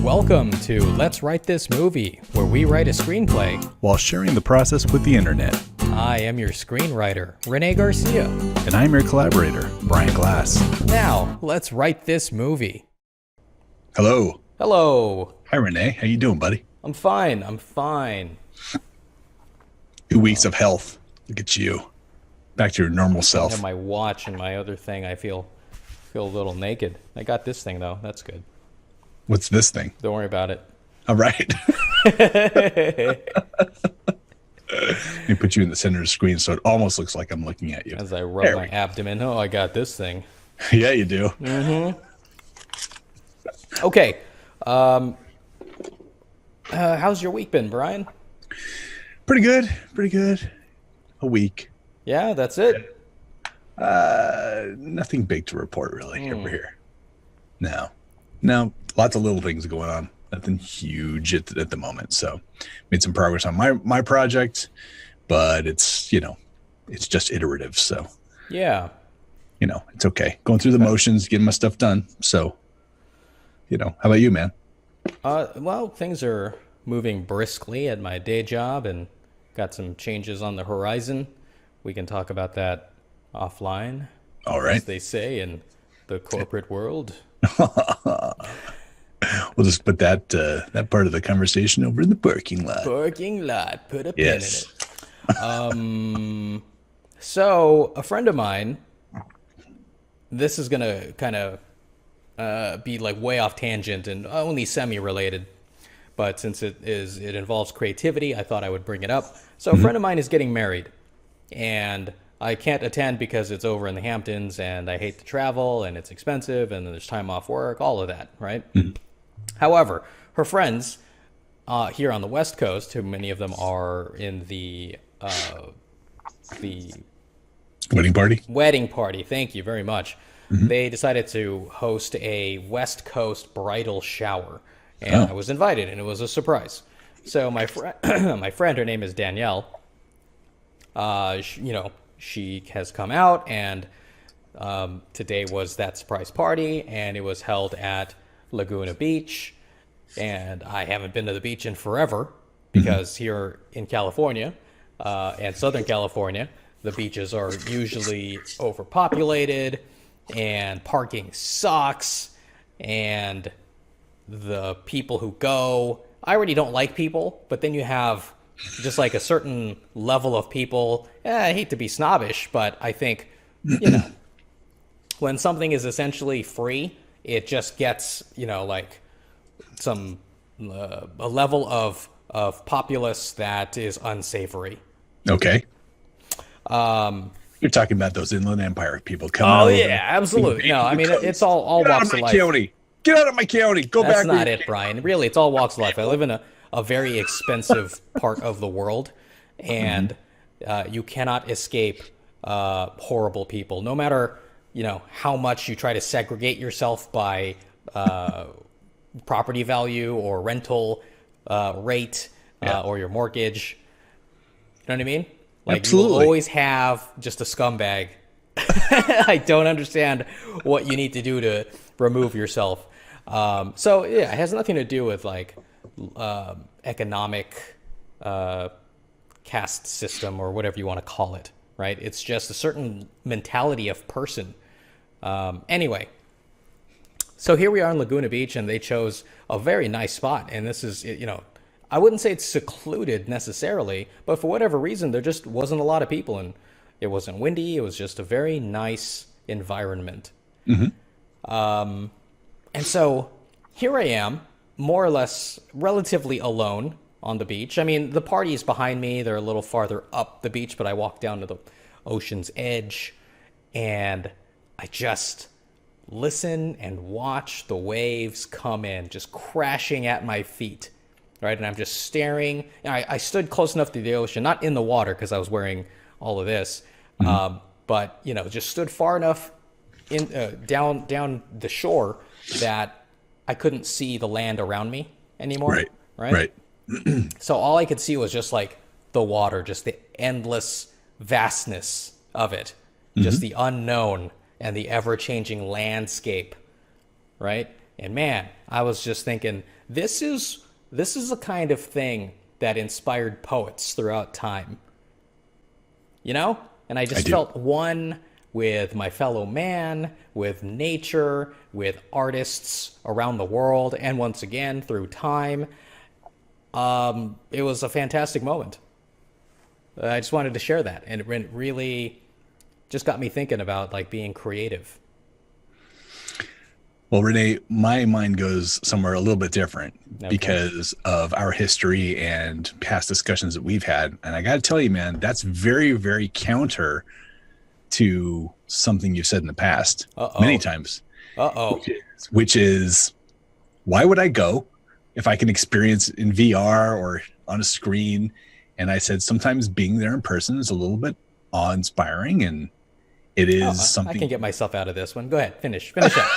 Welcome to Let's Write This Movie, where we write a screenplay while sharing the process with the internet. I am your screenwriter, René Garcia. And I'm your collaborator, Brian Glass. Now, let's write this movie. Hello. Hello. Hi, René. How you doing, buddy? I'm fine. 2 weeks of health. Look at you. Back to your normal I self. have my watch and my other thing. I feel a little naked. I got this thing, though. That's good. What's this thing? Don't worry about it. All right. Let me put you in the center of the screen so it almost looks like I'm looking at you. As I rub my abdomen. Oh, I got this thing. Yeah, you do. Mm-hmm. Okay. How's your week been, Brian? Pretty good. A week. Yeah, that's it. Nothing big to report, really, over here. No. Lots of little things going on. Nothing huge at the moment. So made some progress on my project, but it's just iterative. So yeah, it's okay. Going through the motions, getting my stuff done. So, how about you, man? Well, things are moving briskly at my day job and got some changes on the horizon. We can talk about that offline. All right. As they say in the corporate world. We'll just put that part of the conversation over in the parking lot. Put a pin in it. So a friend of mine, this is gonna kind of be like way off tangent and only semi-related, but since it involves creativity, I thought I would bring it up. So a friend of mine is getting married, and I can't attend because it's over in the Hamptons, and I hate to travel, and it's expensive, and then there's time off work, all of that, right? However, her friends here on the West Coast, who many of them are in the wedding party. Thank you very much. They decided to host a West Coast bridal shower, and I was invited, and it was a surprise. So my friend, her name is Danielle. She has come out, and today was that surprise party, and it was held at Laguna Beach. And I haven't been to the beach in forever because here in California and Southern California, the beaches are usually overpopulated and parking sucks, and the people who go, I already don't like people, but then you have just like a certain level of people. I hate to be snobbish, but I think, when something is essentially free, it just gets, like some a level of populace that is unsavory. Okay. You're talking about those Inland Empire people coming over. Oh, yeah, absolutely. No, I mean, it's all walks of life. Get out of my county. Go back. That's not it, Brian. Really, it's all walks of life. I live in a very expensive part of the world, and you cannot escape horrible people. No matter, how much you try to segregate yourself by property value or rental rate or your mortgage. You know what I mean? Like, absolutely. You will always have just a scumbag. I don't understand what you need to do to remove yourself. So yeah, it has nothing to do with like economic caste system or whatever you want to call it, right? It's just a certain mentality of person. Anyway, so here we are in Laguna Beach, and they chose a very nice spot. And this is, I wouldn't say it's secluded necessarily, but for whatever reason, there just wasn't a lot of people, and it wasn't windy. It was just a very nice environment. And so here I am, more or less relatively alone on the beach. I mean, the party is behind me. They're a little farther up the beach, but I walk down to the ocean's edge, and I just listen and watch the waves come in, just crashing at my feet, right? And I'm just staring. I stood close enough to the ocean, not in the water because I was wearing all of this, but, just stood far enough down the shore that I couldn't see the land around me anymore. Right. So all I could see was just like the water, just the endless vastness of it, just the unknown and the ever-changing landscape, right? And man, I was just thinking, this is the kind of thing that inspired poets throughout time. You know? And I just felt one with my fellow man, with nature, with artists around the world, and once again, through time. It was a fantastic moment. I just wanted to share that. And it really just got me thinking about like being creative. Well, Renee, my mind goes somewhere a little bit different Okay. because of our history and past discussions that we've had. And I got to tell you, man, that's very, very counter to something you've said in the past many times. Which is, why would I go if I can experience in VR or on a screen? And I said, sometimes being there in person is a little bit awe-inspiring, and it is something. I can get myself out of this one. Go ahead, finish up.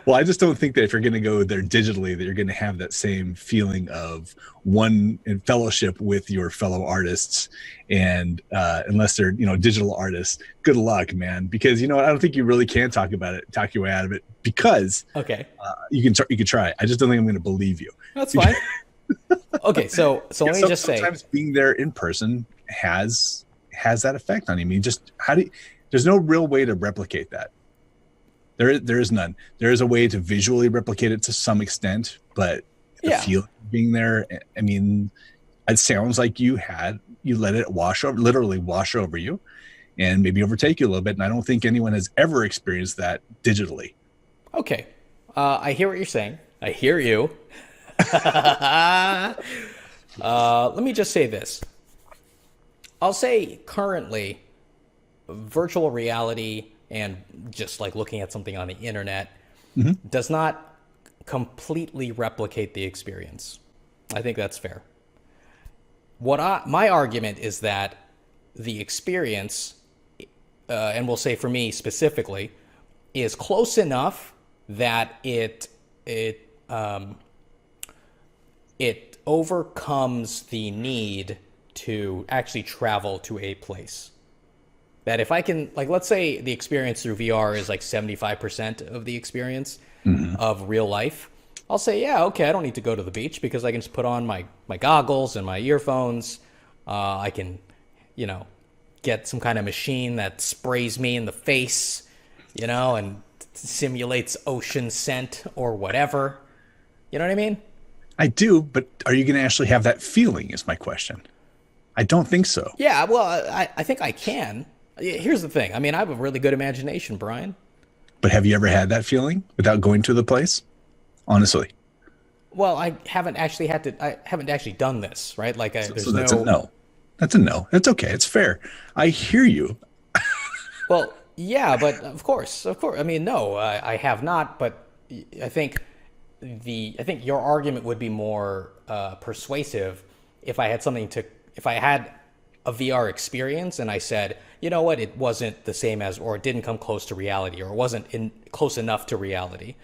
Well, I just don't think that if you're going to go there digitally, that you're going to have that same feeling of one in fellowship with your fellow artists. And unless they're, digital artists, good luck, man. Because I don't think you really can talk your way out of it. Because you can try. I just don't think I'm going to believe you. That's fine. Okay, so let me just say, sometimes being there in person has that effect on you. I mean, there's no real way to replicate that. There is none. There is a way to visually replicate it to some extent, but the feeling of being there, I mean, it sounds like you let it literally wash over you and maybe overtake you a little bit. And I don't think anyone has ever experienced that digitally. Okay. I hear what you're saying. I hear you. Let me just say this. I'll say currently, virtual reality and just like looking at something on the internet does not completely replicate the experience. I think that's fair. My argument is that the experience, and we'll say for me specifically, is close enough that it overcomes the need to actually travel to a place. That if I can, like, let's say the experience through VR is like 75% of the experience of real life, I'll say, yeah, okay, I don't need to go to the beach because I can just put on my goggles and my earphones. I can, get some kind of machine that sprays me in the face, and simulates ocean scent or whatever. You know what I mean? I do, but are you going to actually have that feeling is my question. I don't think so. Yeah, well, I think I can. Here's the thing. I mean, I have a really good imagination, Brian. But have you ever had that feeling without going to the place? Honestly. Well, I haven't actually done this, right? Like, so that's a no. That's a no. That's okay. It's fair. I hear you. Well, yeah, but of course. I mean, no, I have not. But I think your argument would be more persuasive if I had a VR experience and I said, you know what, it wasn't the same as, or it didn't come close to reality, or it wasn't close enough to reality.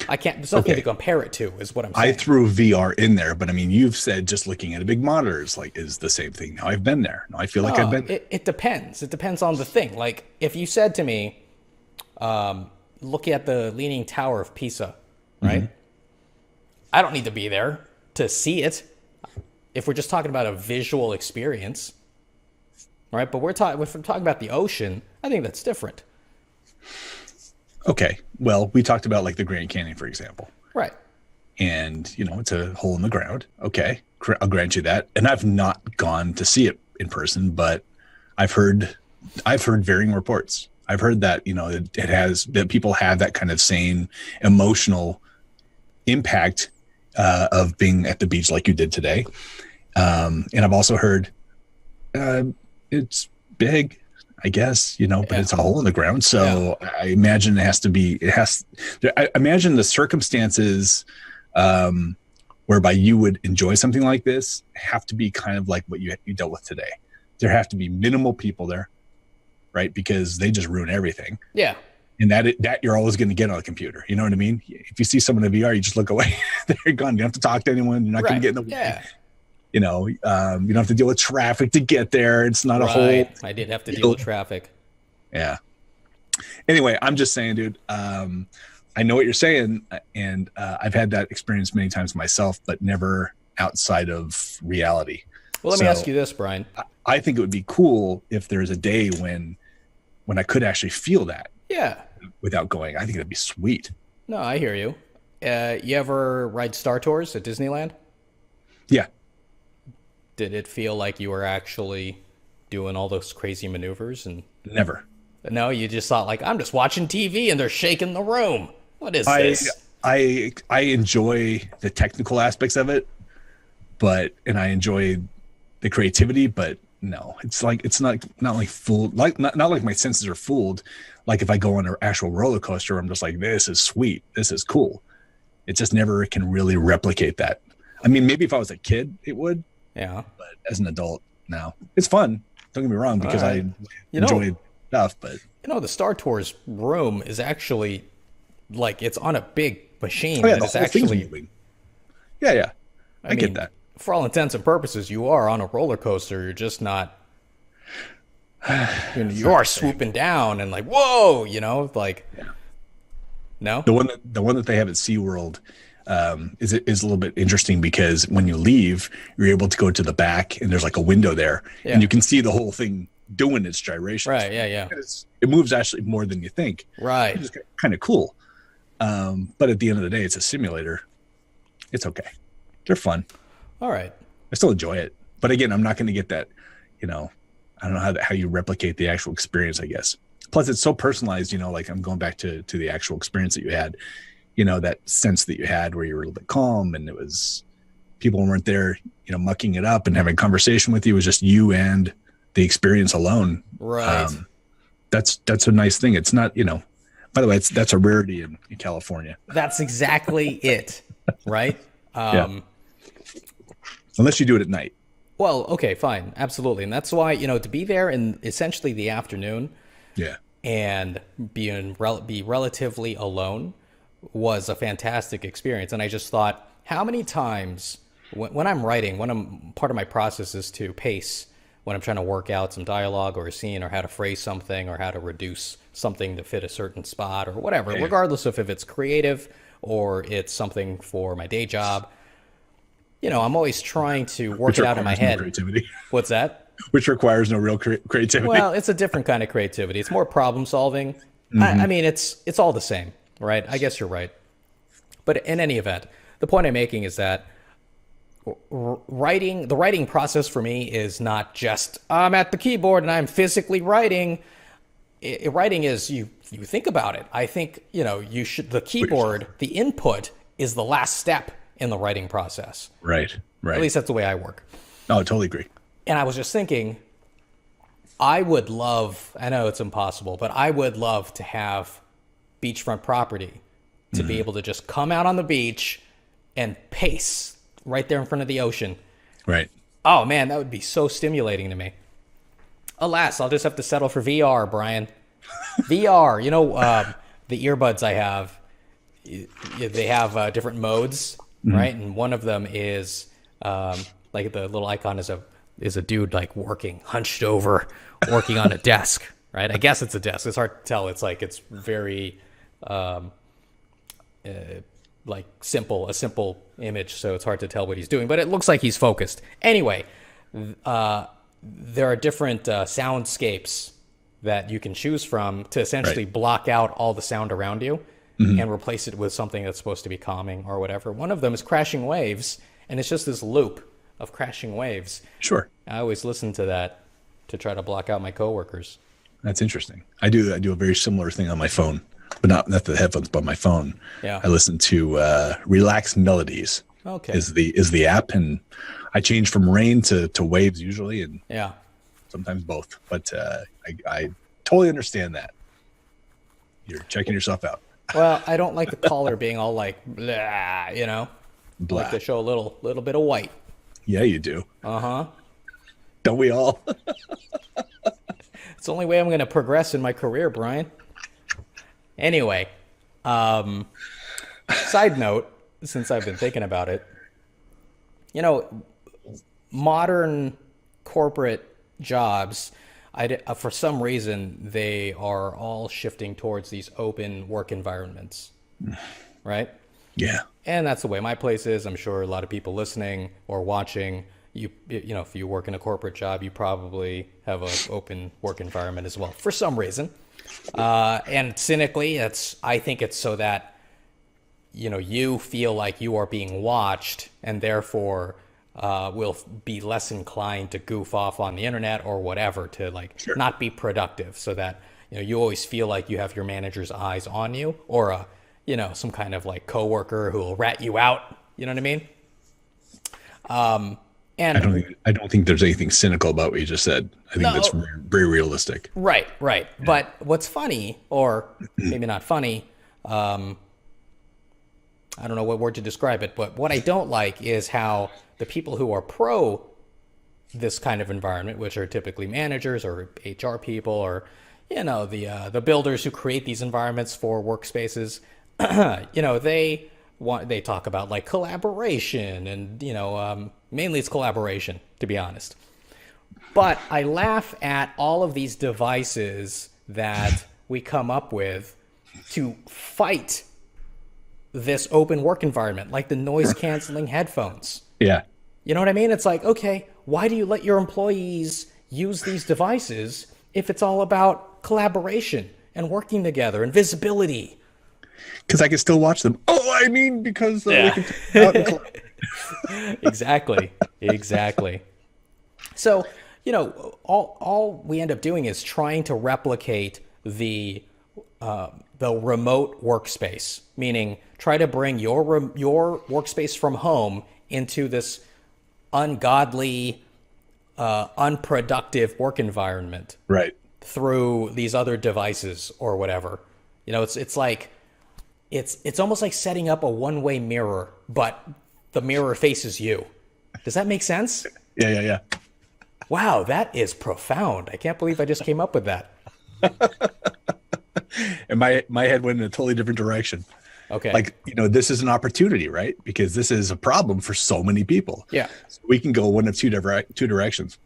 There's nothing to compare it to, is what I'm saying. I threw VR in there, but I mean, you've said just looking at a big monitor is the same thing. Now I've been there. Now I feel like I've been there. It depends. It depends on the thing. Like, if you said to me, look at the Leaning Tower of Pisa, right? I don't need to be there to see it. If we're just talking about a visual experience, right? But if we're talking about the ocean, I think that's different. Okay. Well, we talked about like the Grand Canyon, for example. Right. And, it's a hole in the ground. Okay. I'll grant you that. And I've not gone to see it in person, but I've heard varying reports. I've heard that, that people have that kind of same emotional impact of being at the beach like you did today. And I've also heard it's big, I guess, but it's a hole in the ground. So I imagine I imagine the circumstances whereby you would enjoy something like this have to be kind of like what you dealt with today. There have to be minimal people there, right? Because they just ruin everything. Yeah. And that you're always going to get on a computer. You know what I mean? If you see someone in VR, you just look away. They're gone. You don't have to talk to anyone. You're not going to get in the way. Yeah. You don't have to deal with traffic to get there. It's not a whole. I did have to deal with traffic. Yeah. Anyway, I'm just saying, dude. I know what you're saying, and I've had that experience many times myself, but never outside of reality. Well, let me ask you this, Brian. I think it would be cool if there's a day when I could actually feel that. Yeah. Without going. I think that'd be sweet. No, I hear you. You ever ride Star Tours at Disneyland? Yeah. Did it feel like you were actually doing all those crazy maneuvers? And Never. no, you just thought like, I'm just watching TV and they're shaking the room. What is this? I enjoy the technical aspects of it, and I enjoy the creativity, but no, it's not like fooled, not like my senses are fooled. Like if I go on an actual roller coaster, I'm just like, this is sweet, this is cool. It just never can really replicate that. I mean, maybe if I was a kid, it would. Yeah. But as an adult, no, it's fun. Don't get me wrong, because I enjoy stuff. But the Star Tours room is actually like it's on a big machine. Oh, yeah, and the it's whole thing's actually moving. Yeah. I mean, get that. For all intents and purposes, you are on a roller coaster. You're just not. You are swooping down and like, whoa, like. Yeah. No. The one that they have at SeaWorld is a little bit interesting, because when you leave, you're able to go to the back and there's like a window there, and you can see the whole thing doing its gyrations. Right. Yeah. It moves actually more than you think. Right. It's kind of cool. But at the end of the day, it's a simulator. It's okay. They're fun. All right. I still enjoy it. But again, I'm not going to get that, I don't know how you replicate the actual experience, I guess. Plus, it's so personalized, like I'm going back to the actual experience that you had, that sense that you had where you were a little bit calm, and it was people weren't there, mucking it up and having a conversation with you. It was just you and the experience alone. Right. That's a nice thing. It's not, by the way, that's a rarity in California. That's exactly it. Right. Yeah. Unless you do it at night. Well, okay, fine. Absolutely. And that's why, to be there in essentially the afternoon. Yeah. And be relatively alone was a fantastic experience. And I just thought, how many times when I'm writing, part of my process is to pace when I'm trying to work out some dialogue or a scene, or how to phrase something, or how to reduce something to fit a certain spot or whatever, regardless of if it's creative or it's something for my day job. I'm always trying to work it out in my head. Creativity. What's that? Which requires no real creativity. Well, it's a different kind of creativity. It's more problem solving. Mm-hmm. I mean, it's all the same, right? I guess you're right. But in any event, the point I'm making is that the writing process for me is not just I'm at the keyboard and I'm physically writing. Writing is you think about it. I think, the keyboard, the input is the last step in the writing process. Right. At least that's the way I work. Oh, I totally agree. And I was just thinking, I know it's impossible, but I would love to have beachfront property to be able to just come out on the beach and pace right there in front of the ocean. Right. Oh man, that would be so stimulating to me. Alas, I'll just have to settle for VR, Brian. VR, the earbuds I have, they have different modes, right? And one of them is like the little icon is a dude like hunched over, working on a desk, right? I guess it's a desk. It's hard to tell. It's very like a simple image, so it's hard to tell what he's doing, but it looks like he's focused. Anyway, there are different soundscapes that you can choose from to essentially block out all the sound around you and replace it with something that's supposed to be calming or whatever. One of them is crashing waves, and it's just this loop of crashing waves. Sure. I always listen to that to try to block out my coworkers. That's interesting. I do a very similar thing on my phone, but not the headphones, but my phone. Yeah. I listen to Relax Melodies. Okay. Is the app, and I change from rain to waves usually, and sometimes both. But I totally understand that. You're checking yourself out. Well, I don't like the color being all like blah, Blah. I like to show a little bit of white. Yeah, you do. Uh-huh. Don't we all? It's the only way I'm going to progress in my career, Brian. Anyway, side note, since I've been thinking about it, modern corporate jobs For some reason, they are all shifting towards these open work environments, right? Yeah. And that's the way my place is. I'm sure a lot of people listening or watching, you know, if you work in a corporate job, you probably have an open work environment as well for some reason. And cynically, I think it's so that, you know, you feel like you are being watched and therefore will be less inclined to goof off on the internet or whatever, to like not be productive, so that, you know, you always feel like you have your manager's eyes on you, or you know, some kind of like coworker who will rat you out. You know what I mean? And I don't think there's anything cynical about what you just said. I think that's very realistic. Right. Yeah. But what's funny, or maybe not funny, I don't know what word to describe it, but what I don't like is how the people who are pro this kind of environment, which are typically managers or HR people, or, you know, the builders who create these environments for workspaces, you know, they talk about like collaboration, and, you know, mainly it's collaboration, to be honest. But I laugh at all of these devices that we come up with to fight this open work environment, like the noise canceling headphones. Yeah. You know what I mean? It's like, okay, why do you let your employees use these devices if it's all about collaboration and working together and visibility? Because I can still watch them. Oh, I mean, because we can out and Exactly. So, you know, all we end up doing is trying to replicate the remote workspace, meaning try to bring your workspace from home into this ungodly, unproductive work environment, right, through these other devices or whatever. You know, it's like it's almost like setting up a one-way mirror, but the mirror faces you. Does that make sense? Yeah. Wow, that is profound. I can't believe I just came up with that. And my head went in a totally different direction. Okay. Like, you know, this is an opportunity, right? Because this is a problem for so many people. Yeah. So we can go one of two directions.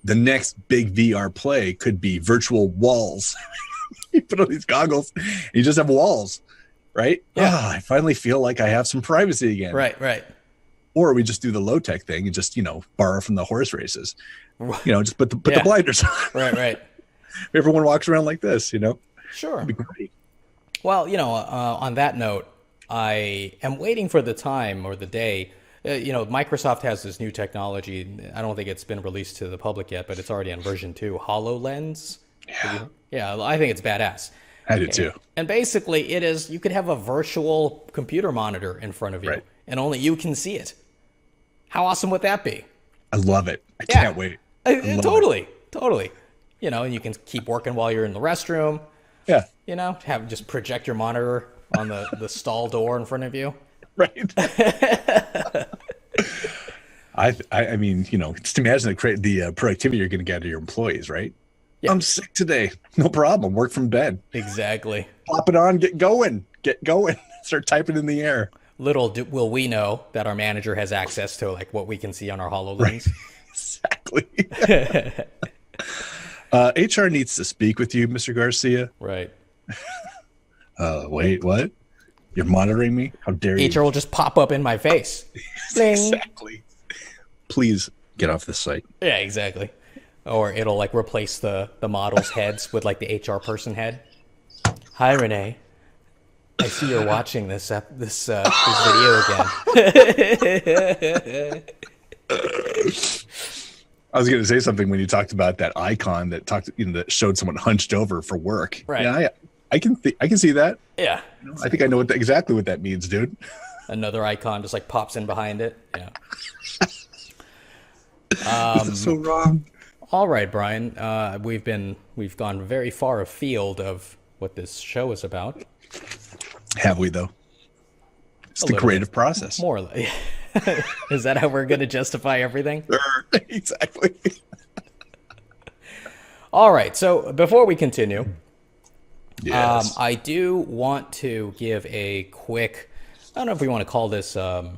The next big VR play could be virtual walls. You put on these goggles, and you just have walls, right? Yeah. I finally feel like I have some privacy again. Right. Or we just do the low tech thing and just, you know, borrow from the horse races. You know, just put the blinders on. Right. Everyone walks around like this, you know? Sure. It'd be great. Well, you know, on that note, I am waiting for the time or the day. You know, Microsoft has this new technology. I don't think it's been released to the public yet, but it's already on version 2, HoloLens. Yeah, I think it's badass. I do too. And basically, it is, you could have a virtual computer monitor in front of you, right, and only you can see it. How awesome would that be? I love it. I can't wait. Totally. You know, and you can keep working while you're in the restroom. Yeah. You know, just project your monitor on the stall door in front of you. Right. I mean, you know, just imagine the productivity you're going to get out of your employees, right? Yeah. I'm sick today. No problem. Work from bed. Exactly. Pop it on. Get going. Start typing in the air. Little will we know that our manager has access to like what we can see on our HoloLens. Right. Exactly. HR needs to speak with you, Mr. Garcia. Right. Wait, what? You're monitoring me? How dare you? HR will just pop up in my face. Exactly. Please get off this site. Yeah, exactly. Or it'll like replace the model's heads with like the HR person head. Hi, René. I see you're watching this video again. I was going to say something when you talked about that icon that showed someone hunched over for work. Right. Yeah, I can see that. Yeah. I think I know exactly what that means, dude. Another icon just like pops in behind it. Yeah. This is so wrong. All right, Brian. We've gone very far afield of what this show is about. Have we though? It's the creative process. More or less. Is that how we're going to justify everything? Sure, exactly. All right. So before we continue, yes. I do want to give a quick, I don't know if we want to call this a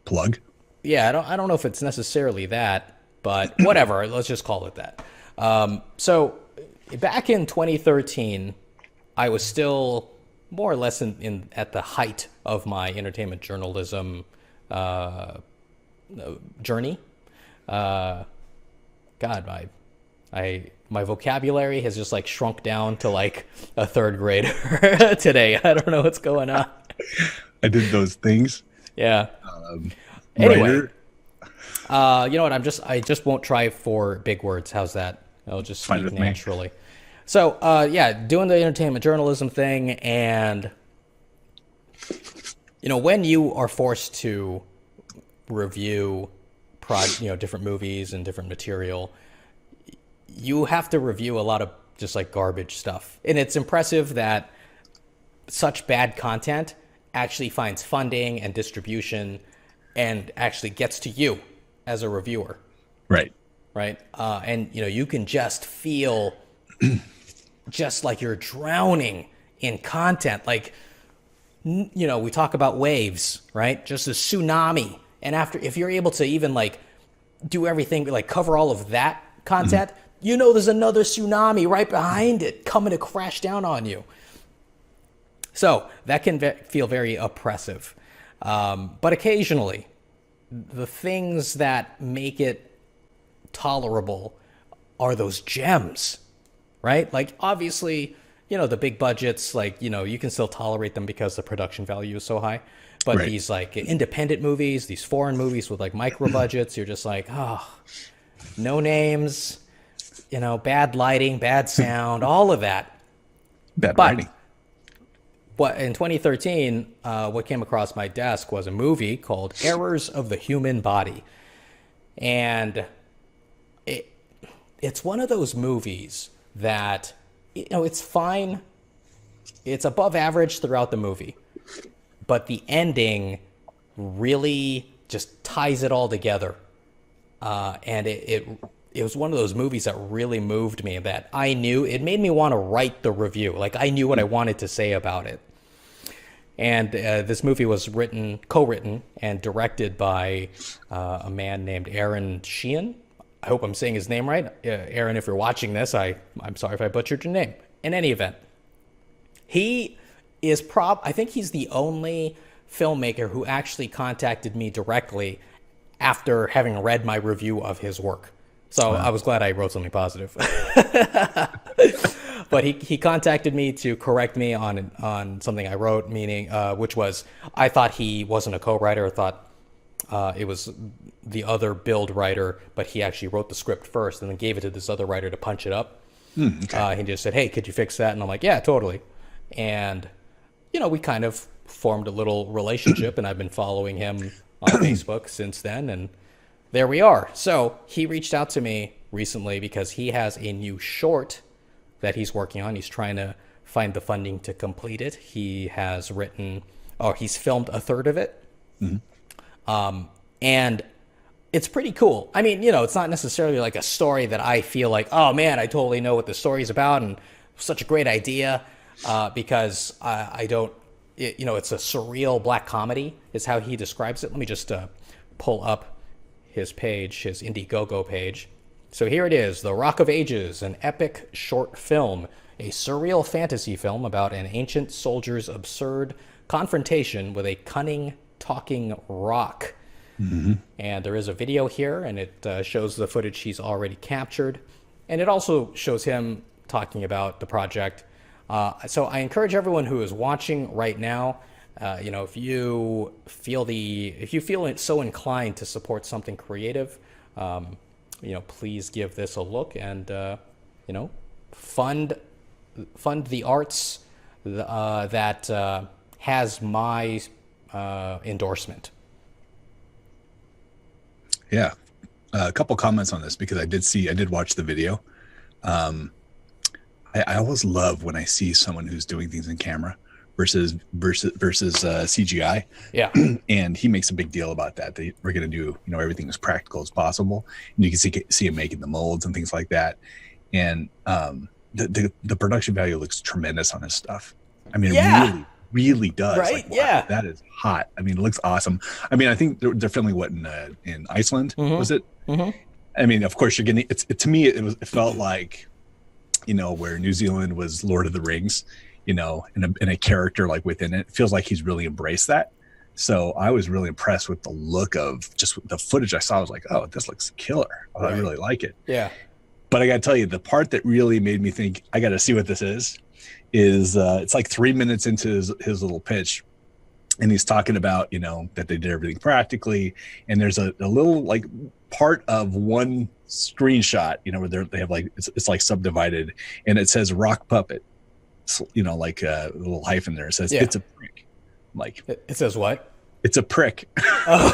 plug. Yeah, I don't know if it's necessarily that. but whatever. Let's just call it that. So back in 2013, I was still more or less in at the height of my entertainment journalism journey. God, my vocabulary has just like shrunk down to like a third grader today. I don't know what's going on. I did those things. Yeah. Anyway, Writer. you know what? I just won't try for big words. How's that? I'll just Fine speak with me. naturally. So, yeah, doing the entertainment journalism thing, and you know, when you are forced to review, different movies and different material, you have to review a lot of just like garbage stuff, and it's impressive that such bad content actually finds funding and distribution and actually gets to you as a reviewer. Right. Right. And, you know, you can just feel just like you're drowning in content. Like, you know, we talk about waves, right? Just a tsunami. And if you're able to even like do everything, like cover all of that content, you know, there's another tsunami right behind it coming to crash down on you. So that can feel very oppressive. But occasionally, the things that make it tolerable are those gems, right? Like, obviously, you know, the big budgets, like, you know, you can still tolerate them because the production value is so high. But Right. these, like, independent movies, these foreign movies with, like, micro budgets, you're just like, oh, no names, you know, bad lighting, bad sound, all of that. Bad But writing. in 2013, what came across my desk was a movie called Errors of the Human Body. And it's one of those movies that, you know, it's fine. It's above average throughout the movie. But the ending really just ties it all together. And it was one of those movies that really moved me, that I knew, it made me want to write the review. Like, I knew what I wanted to say about it. And this movie was co-written and directed by a man named Eron Sheean. I hope I'm saying his name right. Aaron, if you're watching this, I'm sorry if I butchered your name. In any event, he is I think he's the only filmmaker who actually contacted me directly after having read my review of his work. So I was glad I wrote something positive. But he contacted me to correct me on something I wrote, meaning which was, I thought he wasn't a co-writer. I thought it was the other build writer, but he actually wrote the script first and then gave it to this other writer to punch it up. Okay. He just said, hey, could you fix that? And I'm like, yeah, totally. And, you know, we kind of formed a little relationship, and I've been following him on Facebook since then, and there we are. So he reached out to me recently because he has a new short that he's working on. He's trying to find the funding to complete it. He has he's filmed a third of it. And it's pretty cool. I mean, you know, it's not necessarily like a story that I feel like, oh man, I totally know what the story's about and such a great idea, because I don't, you know, it's a surreal black comedy is how he describes it. Let me just pull up his page, his Indiegogo page. So here it is, The Rock of Ages, an epic short film, a surreal fantasy film about an ancient soldier's absurd confrontation with a cunning talking rock. And there is a video here, and it shows the footage he's already captured. And it also shows him talking about the project. So I encourage everyone who is watching right now, you know, if you feel so inclined to support something creative, you know, please give this a look and, you know, fund the arts that has my endorsement. Yeah. A couple comments on this, because I did watch the video. I always love when I see someone who's doing things in camera versus CGI. Yeah. And he makes a big deal about that. We're going to do, you know, everything as practical as possible. And you can see him making the molds and things like that. And the production value looks tremendous on his stuff. I mean, Yeah. it really does. Right? Like, wow, Yeah. that is hot. I mean, it looks awesome. I mean, I think they're filming what in Iceland, was it? I mean, of course, you're getting to me. It felt like, where New Zealand was Lord of the Rings, in a character like within it. It feels like he's really embraced that. So I was really impressed with the look of just the footage I saw. I was like, oh, this looks killer. Oh, I really like it. Yeah. But I got to tell you, the part that really made me think I got to see what this is it's like 3 minutes into his little pitch. And he's talking about, that they did everything practically. And there's a little like part of one screenshot, where they have like, it's like subdivided, and it says rock puppet, like a little hyphen there. It says, it's a prick. I'm like, it says what? It's a prick. Oh.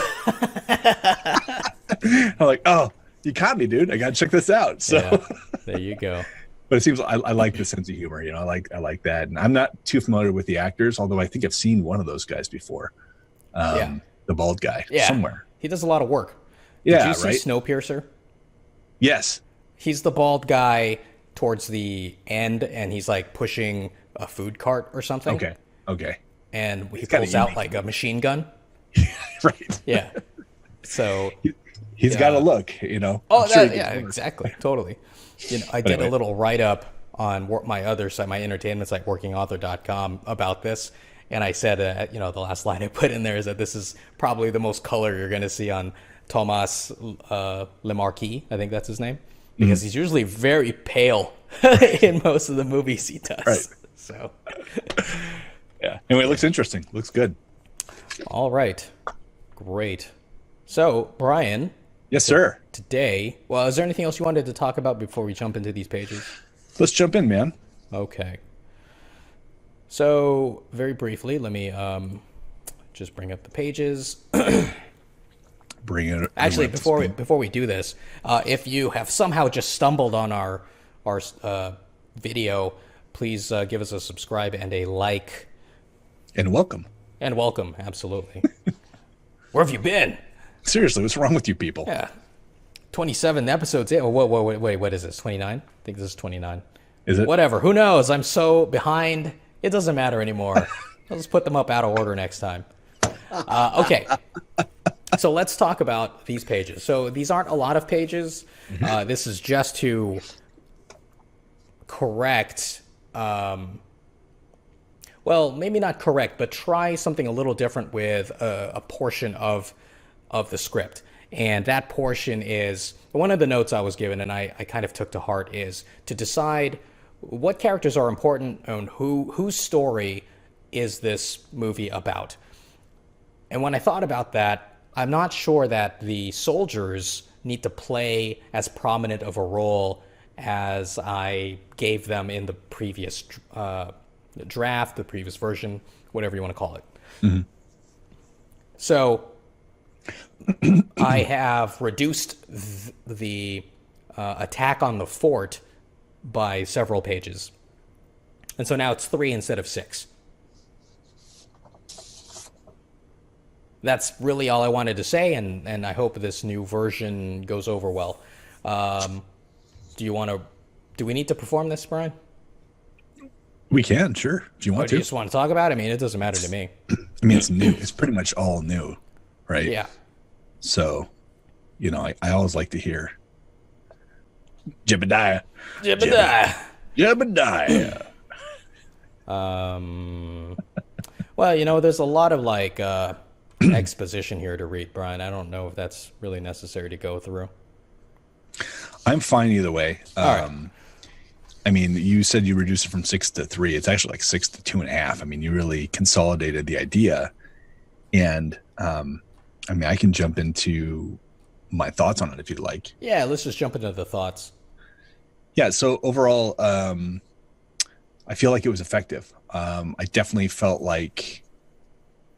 I'm like, oh, you caught me, dude. I got to check this out. So there you go. But it seems I like the sense of humor. I like that. And I'm not too familiar with the actors, although I think I've seen one of those guys before. The bald guy somewhere. He does a lot of work. Yeah, Did you see Snowpiercer? Yes. He's the bald guy towards the end, and he's like pushing a food cart or something. Okay. And he pulls out like a machine gun. Right. Yeah. So he's got a look, Oh, exactly. Totally. I did a little write-up on my other site, my entertainment site, workingauthor.com, about this. And I said, the last line I put in there is that this is probably the most color you're going to see on Thomas Lemarquis. I think that's his name. Because he's usually very pale in most of the movies he does. Right. So, yeah. Anyway, it looks interesting. Looks good. All right. Great. So, Brian. Yes, sir. Today, is there anything else you wanted to talk about before we jump into these pages? Let's jump in, man. Okay. So, very briefly, let me just bring up the pages. Bring it. Actually, before we do this, if you have somehow just stumbled on our video, please give us a subscribe and a like. And welcome. Absolutely. Where have you been? Seriously, what's wrong with you people? Yeah. 27 episodes in. Wait, what is this? 29? I think this is 29. Is it? Whatever. Who knows? I'm so behind. It doesn't matter anymore. I'll just put them up out of order next time. Okay. So let's talk about these pages. So these aren't a lot of pages. This is just to correct, maybe not correct, but try something a little different with a portion of the script. And that portion is one of the notes I was given, and I kind of took to heart, is to decide what characters are important and whose story is this movie about. And when I thought about that, I'm not sure that the soldiers need to play as prominent of a role as I gave them in the previous draft, the previous version, whatever you want to call it. Mm-hmm. So I have reduced the attack on the fort by several pages. And so now it's 3 instead of 6. That's really all I wanted to say, and I hope this new version goes over well. Do we need to perform this, Brian? We can, sure. Do you want to? Do you just want to talk about it? I mean, it doesn't matter to me. I mean, it's new. It's pretty much all new, right? Yeah. So, I always like to hear Jebediah. Well, there's a lot of exposition here to read, Brian. I don't know if that's really necessary to go through. I'm fine either way. All right. I mean, you said you reduced it from 6 to 3. It's actually like 6 to 2.5. I mean, you really consolidated the idea. And I can jump into my thoughts on it if you'd like. Yeah, let's just jump into the thoughts. Yeah. So overall, I feel like it was effective. I definitely felt like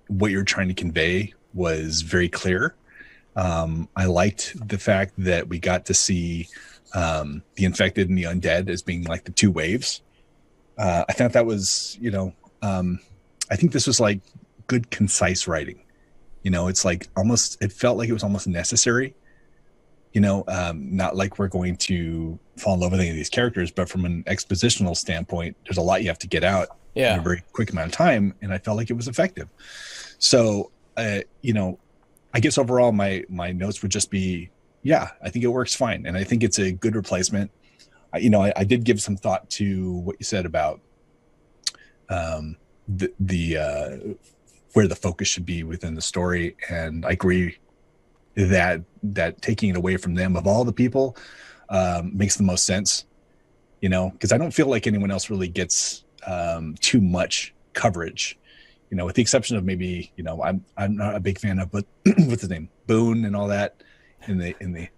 what you're trying to convey was very clear. I liked the fact that we got to see the infected and the undead as being like the two waves. I thought that was, I think this was like good, concise writing. It's like it felt like it was almost necessary, not like we're going to fall in love with any of these characters, but from an expositional standpoint, there's a lot you have to get out in a very quick amount of time. And I felt like it was effective. So, I guess overall my notes would just be Yeah, I think it works fine, and I think it's a good replacement. I did give some thought to what you said about the where the focus should be within the story, and I agree that taking it away from them of all the people makes the most sense. Because I don't feel like anyone else really gets too much coverage. With the exception of maybe I'm not a big fan of, but what's his name, Boone, and all that. It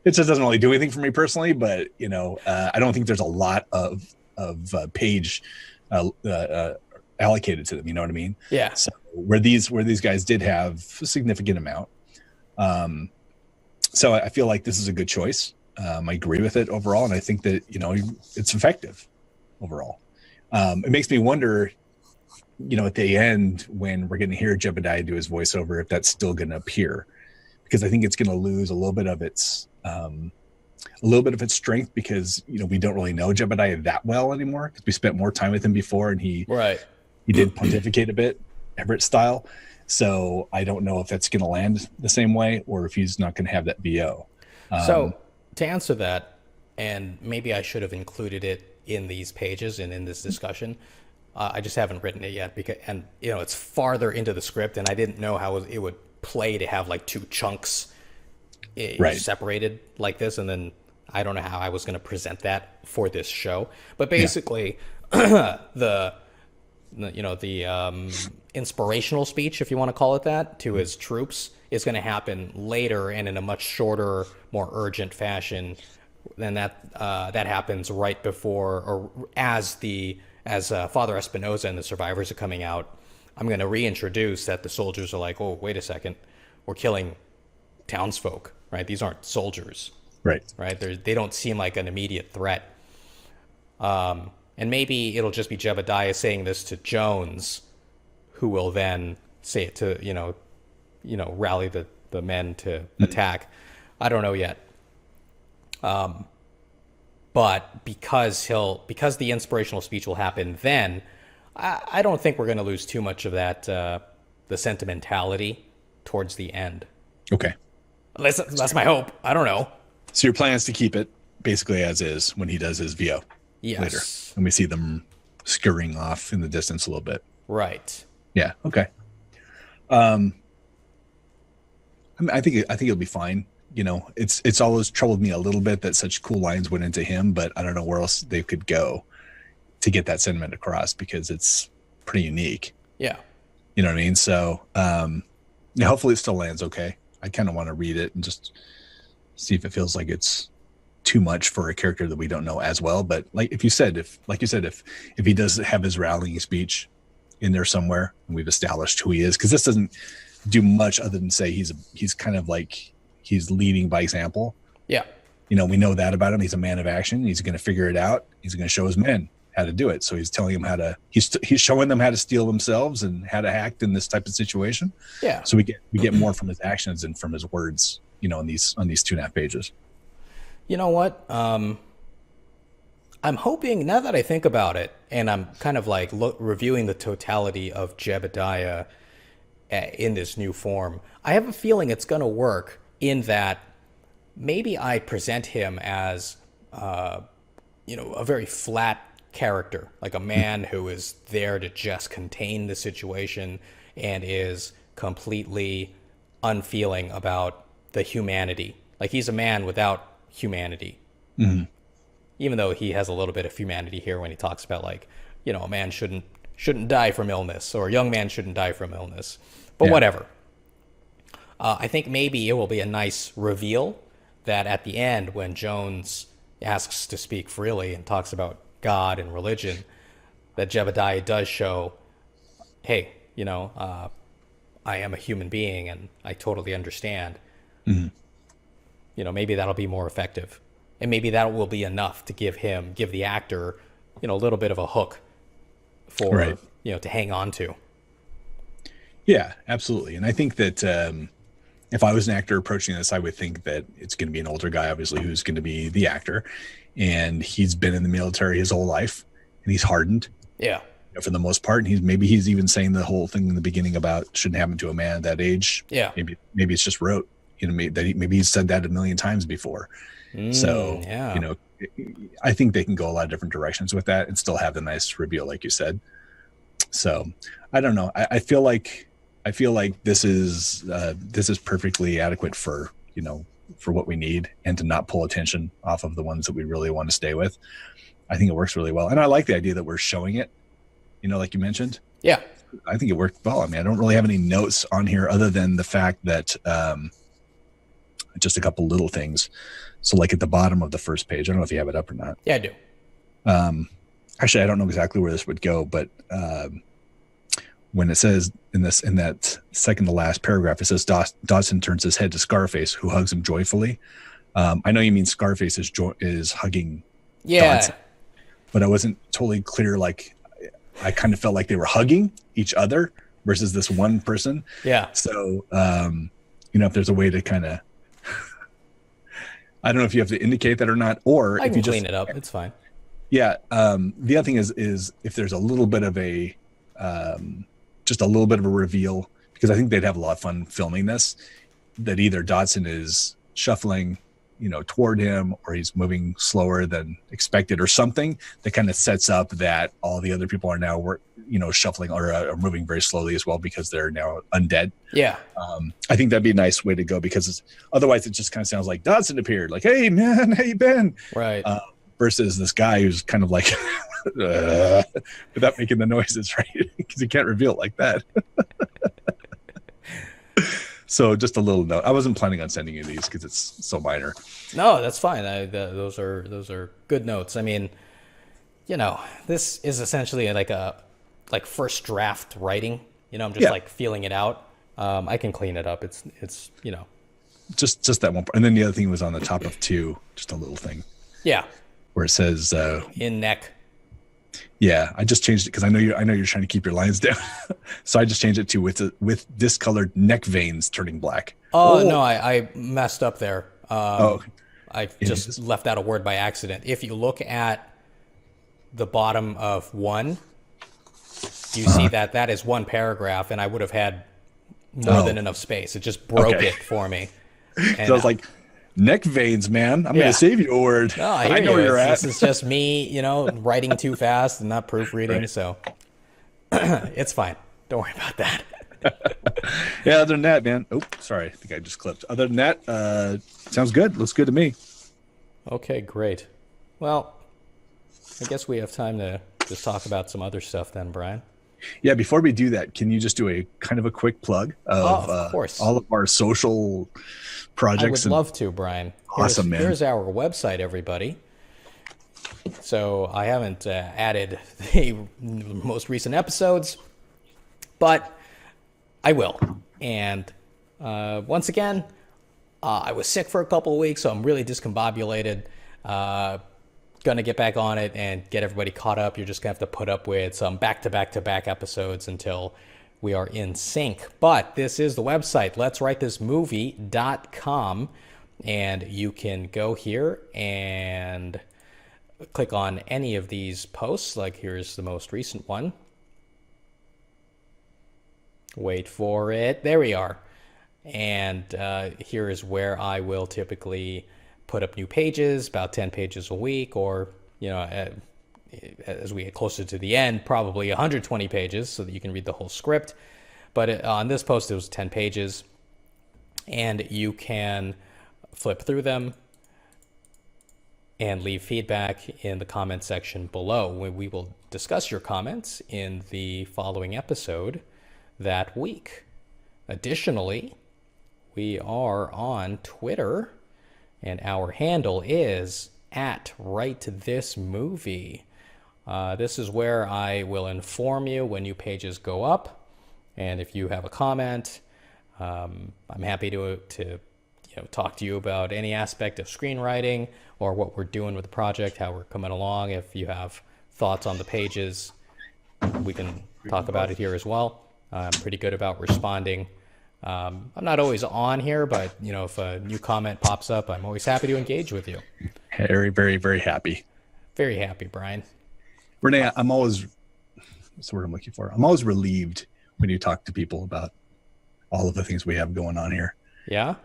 just doesn't really do anything for me personally, but I don't think there's a lot of page allocated to them. You know what I mean? Yeah. So where these guys did have a significant amount, so I feel like this is a good choice. I agree with it overall, and I think that it's effective overall. It makes me wonder, at the end when we're going to hear Jebediah do his voiceover, if that's still going to appear, because I think it's going to lose a little bit of its strength, because we don't really know Jebediah that well anymore, because we spent more time with him before, and he did pontificate a bit, Everett style. So I don't know if that's going to land the same way, or if he's not going to have that VO. So to answer that, and maybe I should have included it in these pages and in this discussion, I just haven't written it yet, because it's farther into the script, and I didn't know how it would play to have like two chunks separated like this, and then I don't know how I was going to present that for this show. But basically, the inspirational speech, if you want to call it that, to his troops is going to happen later and in a much shorter, more urgent fashion than that. That happens right before, or as Father Espinosa and the survivors are coming out. I'm going to reintroduce that the soldiers are like, oh, wait a second, we're killing townsfolk, right? These aren't soldiers, right? They don't seem like an immediate threat. And maybe it'll just be Jebediah saying this to Jones, who will then say it to, rally the men to attack. I don't know yet. But because the inspirational speech will happen then, I don't think we're going to lose too much of that, the sentimentality towards the end. Okay. That's my hope. I don't know. So your plan is to keep it basically as is when he does his VO later. And we see them scurrying off in the distance a little bit. Right. Yeah. Okay. I think it'll be fine. It's always troubled me a little bit that such cool lines went into him, but I don't know where else they could go to get that sentiment across, because it's pretty unique. Yeah. You know what I mean? So, hopefully it still lands okay. I kind of want to read it and just see if it feels like it's too much for a character that we don't know as well. But like you said, if he does have his rallying speech in there somewhere, and we've established who he is, because this doesn't do much other than say he's kind of like, he's leading by example. Yeah. We know that about him. He's a man of action. He's going to figure it out. He's going to show his men how to do it. So he's telling them he's showing them how to steal themselves and how to act in this type of situation. Yeah. So we get more from his actions and from his words, on these 2.5 pages. You know what? I'm hoping, now that I think about it, and I'm kind of like reviewing the totality of Jebediah in this new form, I have a feeling it's going to work in that maybe I present him as, a very flat character, like a man who is there to just contain the situation and is completely unfeeling about the humanity. Like, he's a man without humanity. Mm-hmm. Even though he has a little bit of humanity here when he talks about, like, a man shouldn't die from illness, or a young man shouldn't die from illness. But whatever. I think maybe it will be a nice reveal that at the end, when Jones asks to speak freely and talks about God and religion, that Jebediah does show, hey, I am a human being and I totally understand. Mm-hmm. Maybe that'll be more effective. And maybe that will be enough to give the actor, a little bit of a hook for, to hang on to. Yeah, absolutely. And I think that if I was an actor approaching this, I would think that it's going to be an older guy, obviously, who's going to be the actor. And he's been in the military his whole life, and he's hardened. Yeah. For the most part. And maybe he's even saying the whole thing in the beginning about shouldn't happen to a man at that age. Yeah. Maybe it's just rote, maybe he's said that a million times before. So, yeah. I think they can go a lot of different directions with that and still have the nice reveal, like you said. So I don't know. I feel like this is perfectly adequate for what we need, and to not pull attention off of the ones that we really want to stay with. I think it works really well. And I like the idea that we're showing it, like you mentioned. Yeah. I think it worked well. I mean, I don't really have any notes on here other than the fact that just a couple little things. So like at the bottom of the first page, I don't know if you have it up or not. Yeah, I do. Actually, I don't know exactly where this would go, but when it says in that second to last paragraph, it says Dodson turns his head to Scarface, who hugs him joyfully. I know you mean Scarface is hugging Dodson, but I wasn't totally clear. Like, I kind of felt like they were hugging each other versus this one person. Yeah. So, if there's a way to kind of, I don't know if you have to indicate that or not, or I if you can clean it up. It's fine. Yeah. The other thing is if there's a little bit of just a little bit of a reveal, because I think they'd have a lot of fun filming this, that either Dodson is shuffling, toward him, or he's moving slower than expected, or something that kind of sets up that all the other people are now, shuffling or are moving very slowly as well, because they're now undead. Yeah. I think that'd be a nice way to go, because otherwise it just kind of sounds like Dodson appeared, like, "Hey man, how you been?" Right. Versus this guy who's kind of like, without making the noises, right? Because you can't reveal it like that. So just a little note. I wasn't planning on sending you these because it's so minor. No, that's fine. Those are good notes. I mean, this is essentially like first draft writing. I'm just like feeling it out. I can clean it up. It's just that one part. And then the other thing was on the top of 2, just a little thing. Yeah. Where it says in neck. Yeah, I just changed it because I know you're trying to keep your lines down. So I just changed it to with discolored neck veins turning black. Oh, no, I messed up there. I just left out a word by accident. If you look at the bottom of 1, you see that is one paragraph, and I would have had more than enough space. It just broke it for me. And so I was like, neck veins, man. I'm going to save you a word. No, I know where you're at. This is just me, writing too fast and not proofreading. Right. So it's fine. Don't worry about that. Yeah, other than that, man. Oh, sorry. I think I just clipped. Other than that, sounds good. Looks good to me. Okay, great. Well, I guess we have time to just talk about some other stuff then, Brian. Yeah, before we do that, can you just do a kind of a quick plug of course. All of our social projects? I would love to, Brian. Awesome, man. Here's our website, everybody. So I haven't added the most recent episodes, but I will. And once again, I was sick for a couple of weeks, so I'm really discombobulated. Gonna get back on it and get everybody caught up. You're just gonna have to put up with some back-to-back-to-back episodes until we are in sync. But this is the website, letswritethismovie.com, and you can go here and click on any of these posts. Like, here's the most recent one. Wait for it. There we are. And here is where I will typically put up new pages, about 10 pages a week, or, as we get closer to the end, probably 120 pages so that you can read the whole script. But on this post, it was 10 pages, and you can flip through them and leave feedback in the comment section below. We will discuss your comments in the following episode that week. Additionally, we are on Twitter, and our handle is @WriteThisMovie. This is where I will inform you when new pages go up, and if you have a comment, I'm happy to talk to you about any aspect of screenwriting or what we're doing with the project, how we're coming along. If you have thoughts on the pages, we can talk about it here as well. I'm pretty good about responding. I'm not always on here, but if a new comment pops up, I'm always happy to engage with you. Very, very, very happy. Very happy, Brian. René, what's the word I'm looking for? I'm always relieved when you talk to people about all of the things we have going on here. Yeah,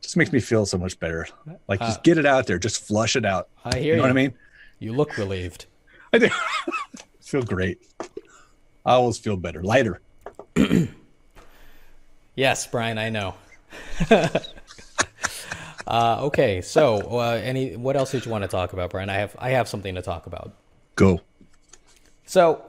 just makes me feel so much better. Like, uh, just get it out there, just flush it out. I You hear know what I you. mean? You look relieved. I do. Feel great. I always feel better, lighter. Yes, Brian, I know. Okay, so what else did you want to talk about, Brian? I have something to talk about. Go. So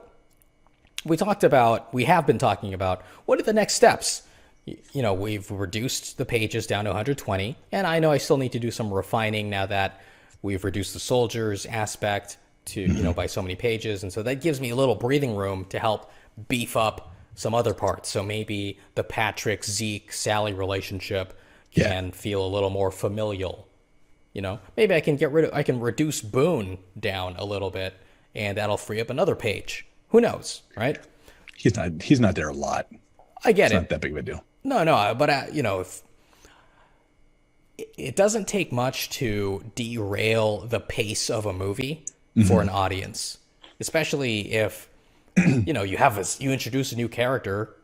we have been talking about what are the next steps. We've reduced the pages down to 120, and I know I still need to do some refining now that we've reduced the soldiers aspect to, by so many pages. And so that gives me a little breathing room to help beef up some other parts. So maybe the Patrick, Zeke, Sally relationship can feel a little more familial. Maybe I can reduce Boone down a little bit, and that'll free up another page. Who knows, right? He's not there a lot. I get It's it. not that big of a deal. No, but if it doesn't take much to derail the pace of a movie for an audience, especially if you introduce a new character,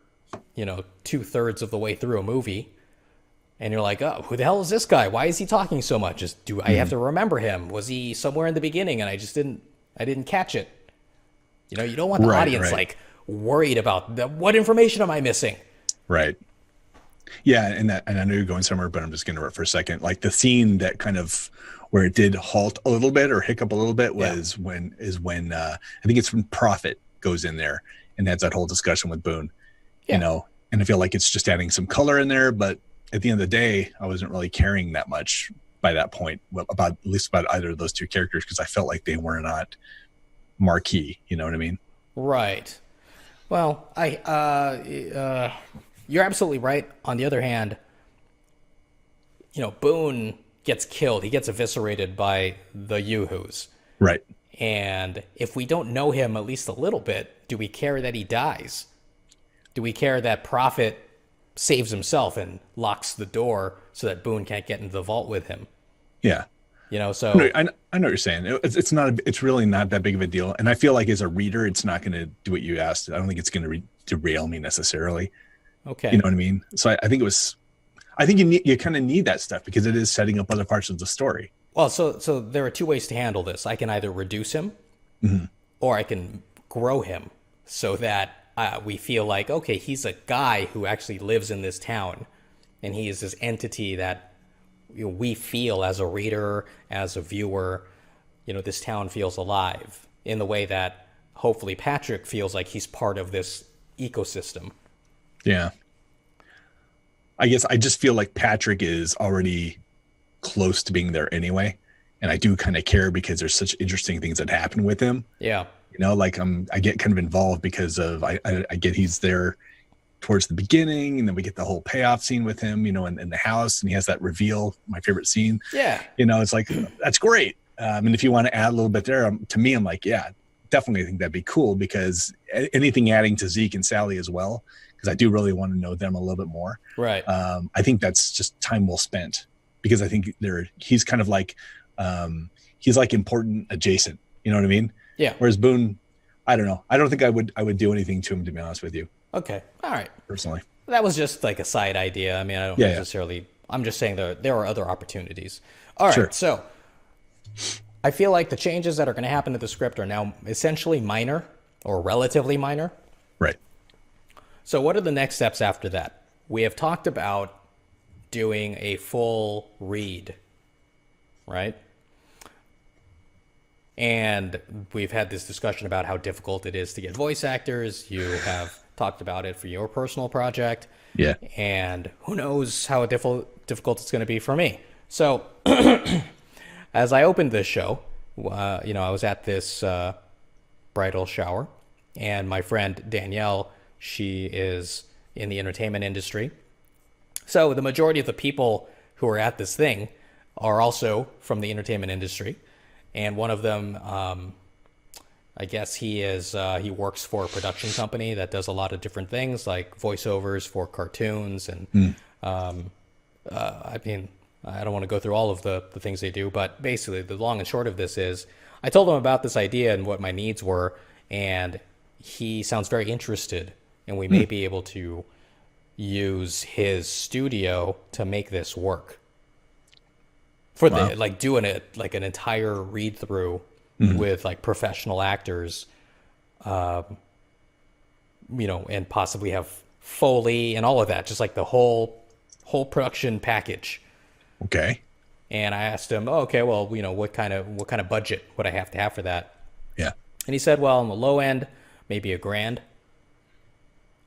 2/3 of the way through a movie, and you're like, oh, who the hell is this guy? Why is he talking so much? Do I have to remember him? Was he somewhere in the beginning and I didn't catch it? You don't want the audience like worried about what information am I missing? Right. Yeah, and I know you're going somewhere, but I'm just going to for a second. Like the scene that kind of where it did halt a little bit or hiccup a little bit was when I think it's when Prophet goes in there and has that whole discussion with Boone. And I feel like it's just adding some color in there, but at the end of the day, I wasn't really caring that much by that point about at least about either of those two characters because I felt like they were not marquee. You know what I mean? Right. Well, you're absolutely right. On the other hand, Boone gets killed. He gets eviscerated by the Yoo-Hoos. Right. And if we don't know him at least a little bit, do we care that he dies? Do we care that Prophet saves himself and locks the door so that Boone can't get into the vault with him? Yeah. So I know what you're saying. It's really not that big of a deal. And I feel like as a reader, it's not going to do what you asked. I don't think it's going to derail me necessarily. okay. You know what I mean? So I think you kind of need that stuff because it is setting up other parts of the story. Well, so there are two ways to handle this. I can either reduce him or I can grow him so that we feel like, okay, he's a guy who actually lives in this town and he is this entity that we feel as a reader, as a viewer, this town feels alive in the way that hopefully Patrick feels like he's part of this ecosystem. Yeah. I guess I just feel like Patrick is already close to being there anyway. And I do kind of care because there's such interesting things that happen with him. Yeah. Like I get kind of involved because of, I get he's there towards the beginning and then we get the whole payoff scene with him, in the house and he has that reveal, my favorite scene. Yeah. It's like, that's great. And if you want to add a little bit there, to me, I'm like, yeah, definitely think that'd be cool because anything adding to Zeke and Sally as well, because I do really want to know them a little bit more. Right. I think that's just time well spent because I think he's kind of like, he's like important adjacent, you know what I mean? Yeah. Whereas Boone, I don't know. I don't think I would do anything to him, to be honest with you. Okay. All right. Personally. That was just like a side idea. I mean, I don't necessarily, I'm just saying there are other opportunities. All right. Sure. So I feel like the changes that are going to happen to the script are now essentially minor or relatively minor. Right. So what are the next steps after that? We have talked about doing a full read, right? And we've had this discussion about how difficult it is to get voice actors. You have talked about it for your personal project. Yeah. And who knows how difficult it's going to be for me. So as I opened this show, I was at this bridal shower, and my friend Danielle, she is in the entertainment industry. So the majority of the people who are at this thing are also from the entertainment industry. And one of them, I guess he works for a production company that does a lot of different things like voiceovers for cartoons. And I mean, I don't want to go through all of the things they do, but basically the long and short of this is I told him about this idea and what my needs were, and he sounds very interested, and we may be able to, use his studio to make this work. For the like doing it like an entire read through with like professional actors, and possibly have Foley and all of that, just like the whole production package. Okay. And I asked him, oh, okay, well, what kind of budget would I have to have for that? Yeah. And he said, well, on the low end, maybe $1,000.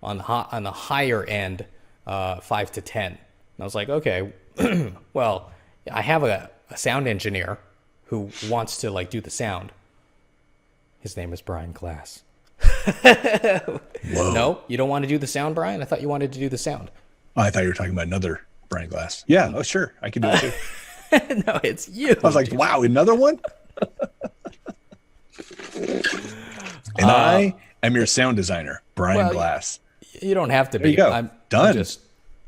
On the higher end, 5 to 10. And I was like, okay, well, I have a sound engineer who wants to like do the sound. His name is Brian Glass. Whoa. No, you don't want to do the sound, Brian? I thought you wanted to do the sound. Oh, I thought you were talking about another Brian Glass. Yeah. Oh, sure. I can do it too. No, it's you. I was like, wow, another one? And I am your sound designer, Brian Glass. You don't have to be. There you go. I'm Done.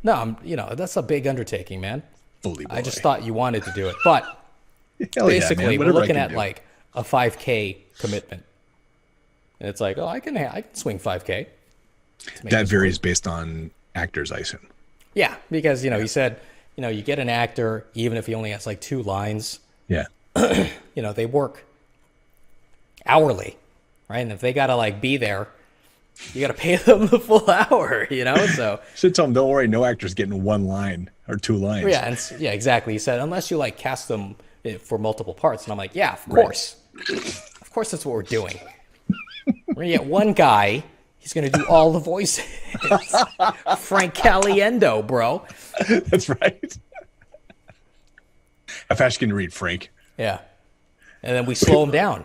That's a big undertaking, man. Fully boy. I just thought you wanted to do it. But Hell basically, yeah, we're looking at like a 5K commitment. And it's like, oh, I can swing 5K. That varies based on actors, I assume. Yeah, because, he said, you get an actor, even if he only has like 2 lines. Yeah. They work hourly, right? And if they got to like be there, you got to pay them the full hour, so. Should tell them, don't worry, no actor's getting 1 line or 2 lines. Yeah, yeah, exactly. He said, unless you like cast them for multiple parts. And I'm like, yeah, of course. Of course that's what we're doing. We're going to get one guy. He's going to do all the voices. Frank Caliendo, bro. That's right. How fast can you read, Frank? Yeah. And then we slow him down.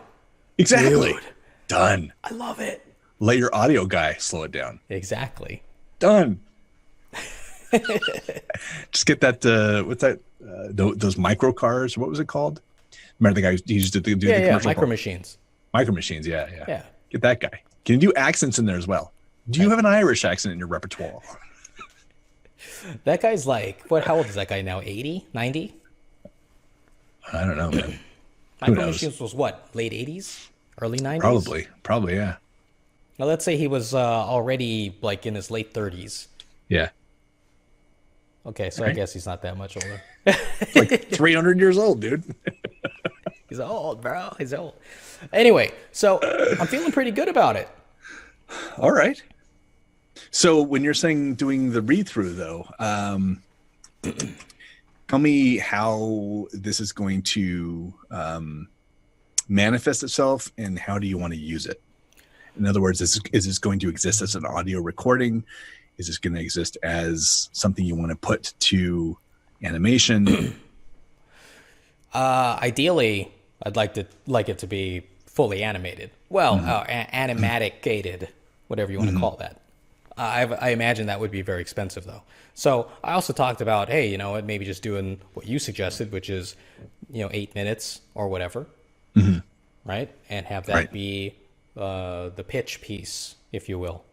Exactly. Dude. Done. I love it. Let your audio guy slow it down. Exactly. Done. Just get that, what's that? Those micro cars. What was it called? Remember the guy who used to do the commercial? Micro Machines. Micro Machines, yeah. Yeah. Get that guy. Can you do accents in there as well? Do you have an Irish accent in your repertoire? That guy's like, how old is that guy now? 80? 90? I don't know, man. Micro Machines was what? Late 80s? Early Probably,90s? yeah. Now let's say he was already like in his late 30s. Yeah. Okay, so I guess he's not that much older. Like 300 years old, dude. He's old, bro. He's old. Anyway, so I'm feeling pretty good about it. All right. So when you're saying doing the read-through, though, tell me how this is going to manifest itself, and how do you want to use it? In other words, is this going to exist as an audio recording? Is this going to exist as something you want to put to animation? Ideally, I'd like it to be fully animated. Well, animaticated, whatever you want to call that. I imagine that would be very expensive, though. So I also talked about, hey, maybe just doing what you suggested, which is, 8 minutes or whatever, right? And have that be the pitch piece, if you will.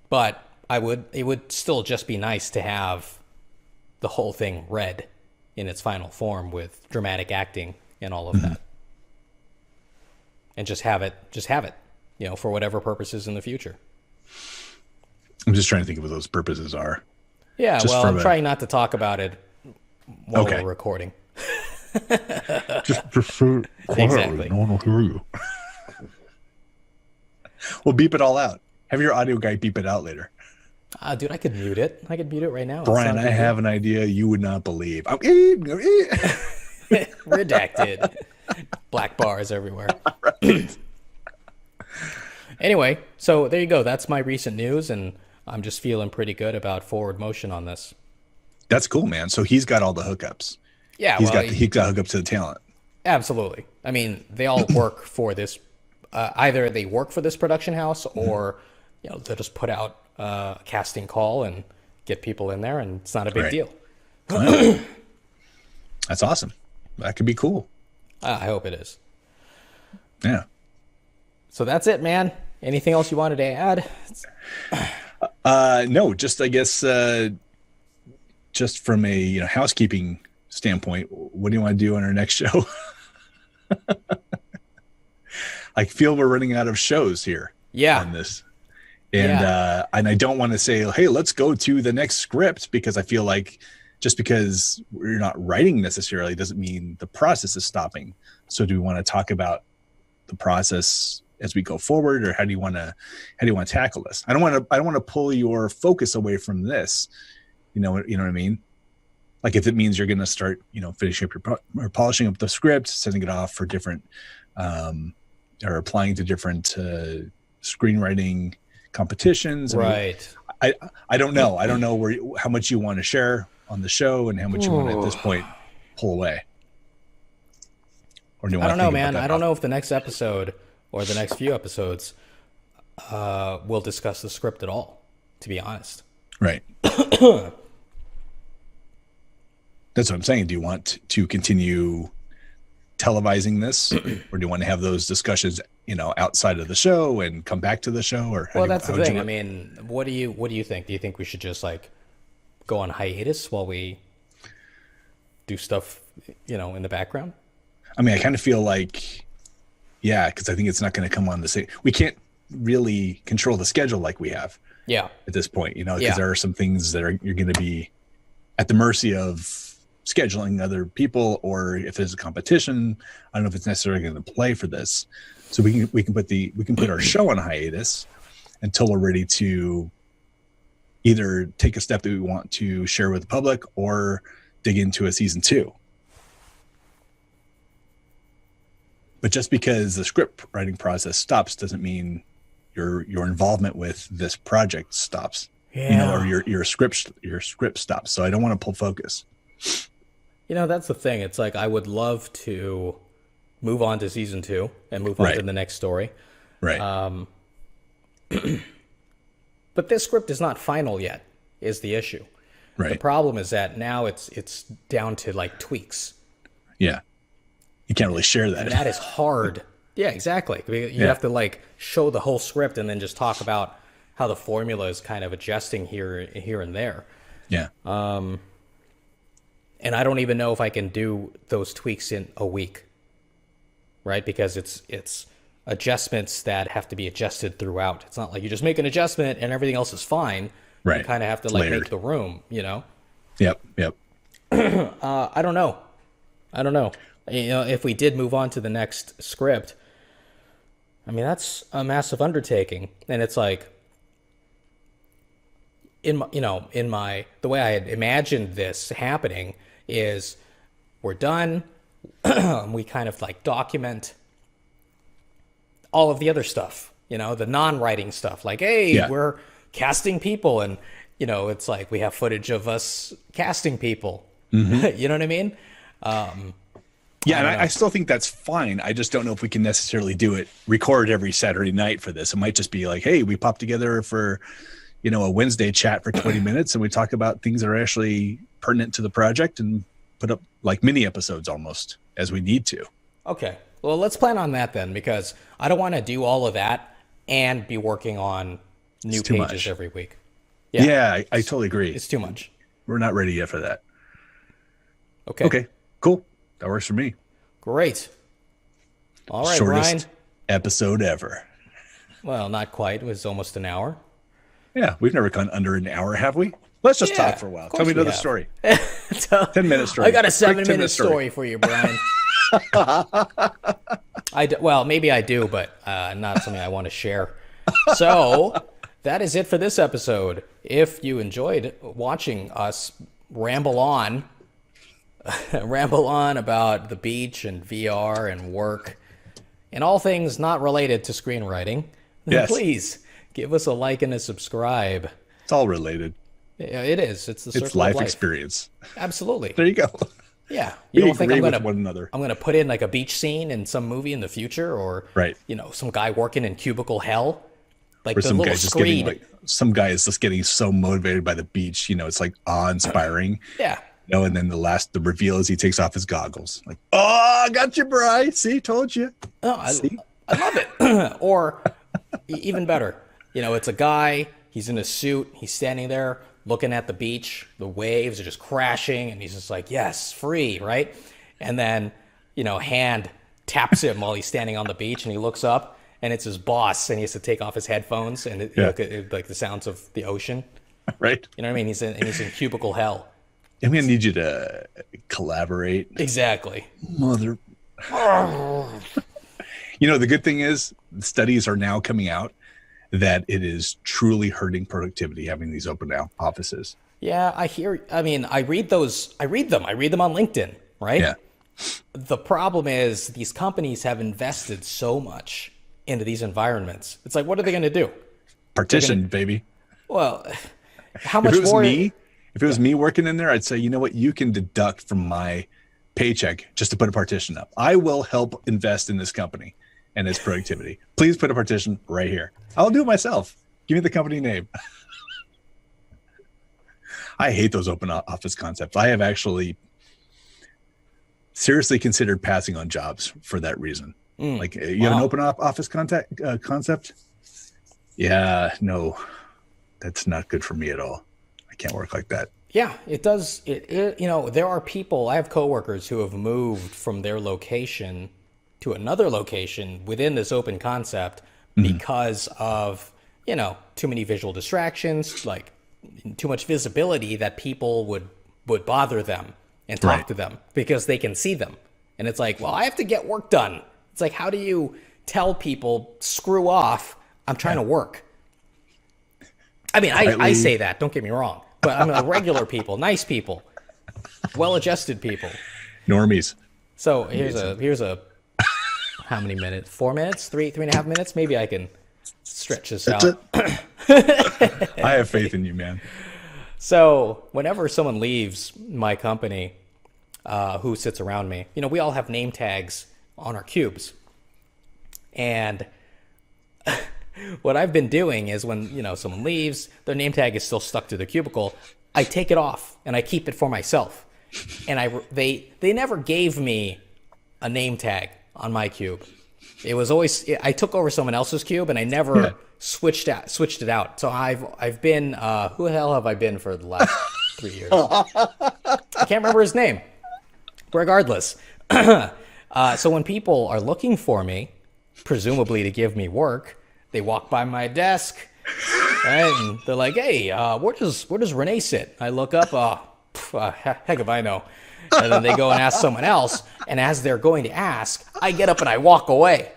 But it would still just be nice to have the whole thing read in its final form with dramatic acting and all of that. And just have it, for whatever purposes in the future. I'm just trying to think of what those purposes are. Yeah, I'm trying not to talk about it while we're recording. Just quietly. Exactly. No one will hear you. Well, beep it all out. Have your audio guy beep it out later. Dude, I could mute it. I could mute it right now. Brian, I have an idea you would not believe. Redacted. Black bars everywhere. Right. Anyway, so there you go. That's my recent news, and I'm just feeling pretty good about forward motion on this. That's cool, man. So he's got all the hookups. Yeah, he's got hookups to the talent. Absolutely. I mean, they all work for this. Either they work for this production house, or they'll just put out a casting call and get people in there, and it's not a big deal. That's awesome. That could be cool. I hope it is. Yeah. So that's it, man. Anything else you wanted to add? No, just I guess just from a housekeeping standpoint, what do you want to do on our next show? I feel we're running out of shows here. Yeah. On this. And I don't want to say, hey, let's go to the next script, because I feel like just because we're not writing necessarily doesn't mean the process is stopping. So do we want to talk about the process as we go forward, or how do you want to tackle this? I don't want to pull your focus away from this. You know what I mean? Like if it means you're going to start, finishing up or polishing up the script, sending it off for different, or applying to different screenwriting competitions. Right. I don't know. I don't know how much you want to share on the show and how much you want to, at this point, pull away. Or do you want I don't know, man. I don't know if the next episode or the next few episodes will discuss the script at all, to be honest. Right. That's what I'm saying. Do you want to continue televising this, or do you want to have those discussions, outside of the show and come back to the show? Or that's the thing. I mean, what do you think? Do you think we should just go on hiatus while we do stuff, in the background? I mean, I kind of feel like, yeah, because I think it's not going to come on the same. We can't really control the schedule like we have. Yeah. At this point, because there are some things that you're going to be at the mercy of scheduling other people, or if there's a competition, I don't know if it's necessarily going to play for this. So we can put our show on hiatus until we're ready to either take a step that we want to share with the public or dig into a season 2. But just because the script writing process stops doesn't mean your involvement with this project stops. Yeah. Or your script stops. So I don't want to pull focus. That's the thing. It's I would love to move on to season 2 and move on to the next story. Right. But this script is not final yet, is the issue. Right. The problem is that now it's down to tweaks. Yeah. You can't really share that. And that is hard. Yeah, exactly. You have to show the whole script and then just talk about how the formula is kind of adjusting here and there. Yeah. And I don't even know if I can do those tweaks in a week, right? Because it's adjustments that have to be adjusted throughout. It's not like you just make an adjustment and everything else is fine. Right. You kind of have to make the room, Yep. I don't know. If we did move on to the next script, I mean, that's a massive undertaking. And it's the way I had imagined this happening is we're done. We kind of document all of the other stuff, the non-writing stuff. We're casting people, and it's we have footage of us casting people. Mm-hmm. You know what I mean? Yeah, and I still think that's fine. I just don't know if we can necessarily record every Saturday night for this. It might just be hey, we pop together for, a Wednesday chat for 20 minutes and we talk about things that are actually pertinent to the project and put up mini episodes almost as we need to. Okay. Well, let's plan on that then, because I don't want to do all of that and be working on new pages every week. Yeah, I totally agree. It's too much. We're not ready yet for that. Okay. Cool. That works for me. Great. All right, Shortest Brian. episode ever. Well, not quite. It was almost an hour. Yeah, we've never gone under an hour, have we? Let's just talk for a while. Tell me another story. 10-minute story. I got a 7-minute story for you, Brian. Well, maybe I do, but not something I want to share. So that is it for this episode. If you enjoyed watching us ramble on about the beach and VR and work and all things not related to screenwriting, then please give us a like and a subscribe. It's all related. Yeah, it is. It's the circle it's life of life experience. Absolutely. There you go. Yeah. You don't think I'm going to one another. I'm going to put in a beach scene in some movie in the future, or some guy working in cubicle hell, or some guy just getting some guy is just getting so motivated by the beach. It's awe-inspiring. Yeah. And then the reveal is he takes off his goggles. Oh, I got you, Bri. See, told you. Oh, I love it. Or even better, it's a guy. He's in a suit. He's standing there looking at the beach. The waves are just crashing, and he's just yes, free, right? And then, hand taps him while he's standing on the beach, and he looks up, and it's his boss, and he has to take off his headphones, and like the sounds of the ocean. Right. You know what I mean? He's in cubicle hell. I'm gonna need you to collaborate. Exactly. Mother. You know, the good thing is studies are now coming out that it is truly hurting productivity having these open offices. Yeah, I mean, I read them on LinkedIn, right? Yeah. The problem is these companies have invested so much into these environments. It's like, what are they going to do? Partition, baby. Well, how much more? If it was me working in there, I'd say, you know what? You can deduct from my paycheck just to put a partition up. I will help invest in this company and its productivity. Please put a partition right here. I'll do it myself. Give me the company name. I hate those open office concepts. I have actually seriously considered passing on jobs for that reason. Like, you have an open office concept? Yeah, no, that's not good for me at all. I can't work like that. Yeah, it does. You know, there are people, I have coworkers who have moved from their location to another location within this open concept because of, you know, too many visual distractions, like too much visibility that people would bother them and talk to them because they can see them. And it's like, well, I have to get work done. It's like, how do you tell people, screw off, I'm trying to work? I mean, I say that, don't get me wrong, but I'm like regular people, nice people, well-adjusted people. Normies. So here's a how many minutes? 4 minutes? 3.5 minutes? Maybe I can stretch this out. I have faith in you, man. So whenever someone leaves my company, who sits around me, you know, we all have name tags on our cubes. And what I've been doing is when, you know, someone leaves, their name tag is still stuck to the cubicle, I take it off and I keep it for myself. And they never gave me a name tag on my cube. It was always, I took over someone else's cube and I never switched it out. So I've been, who the hell have I been for the last 3 years? I can't remember his name. Regardless. So when people are looking for me, presumably to give me work, they walk by my desk, right? And they're like, hey, where does René sit? I look up, heck if I know. And then they go and ask someone else. And as they're going to ask, I get up and I walk away.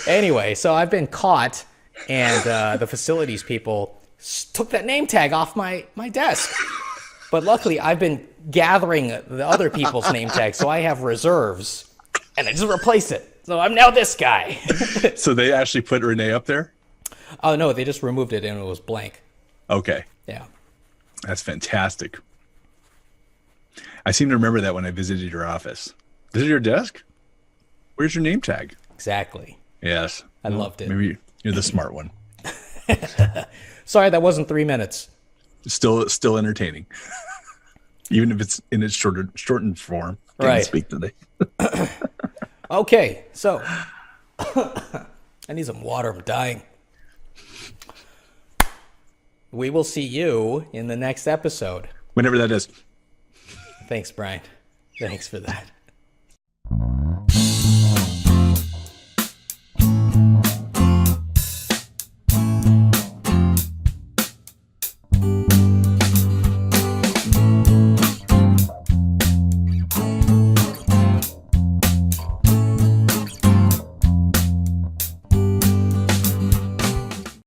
Anyway, so I've been caught, and the facilities people took that name tag off my desk. But luckily, I've been gathering the other people's name tags, so I have reserves, and I just replace it. So I'm now this guy. So they actually put René up there? Oh, no, they just removed it, and it was blank. Okay. Yeah. That's fantastic. I seem to remember that when I visited your office. This is your desk? Where's your name tag? Exactly. Yes. I loved it. Maybe you're the smart one. Sorry, that wasn't 3 minutes. Still entertaining. Even if it's in its shortened form. Can't speak today. Okay, so I need some water. I'm dying. We will see you in the next episode. Whenever that is. Thanks, Brian. Thanks for that.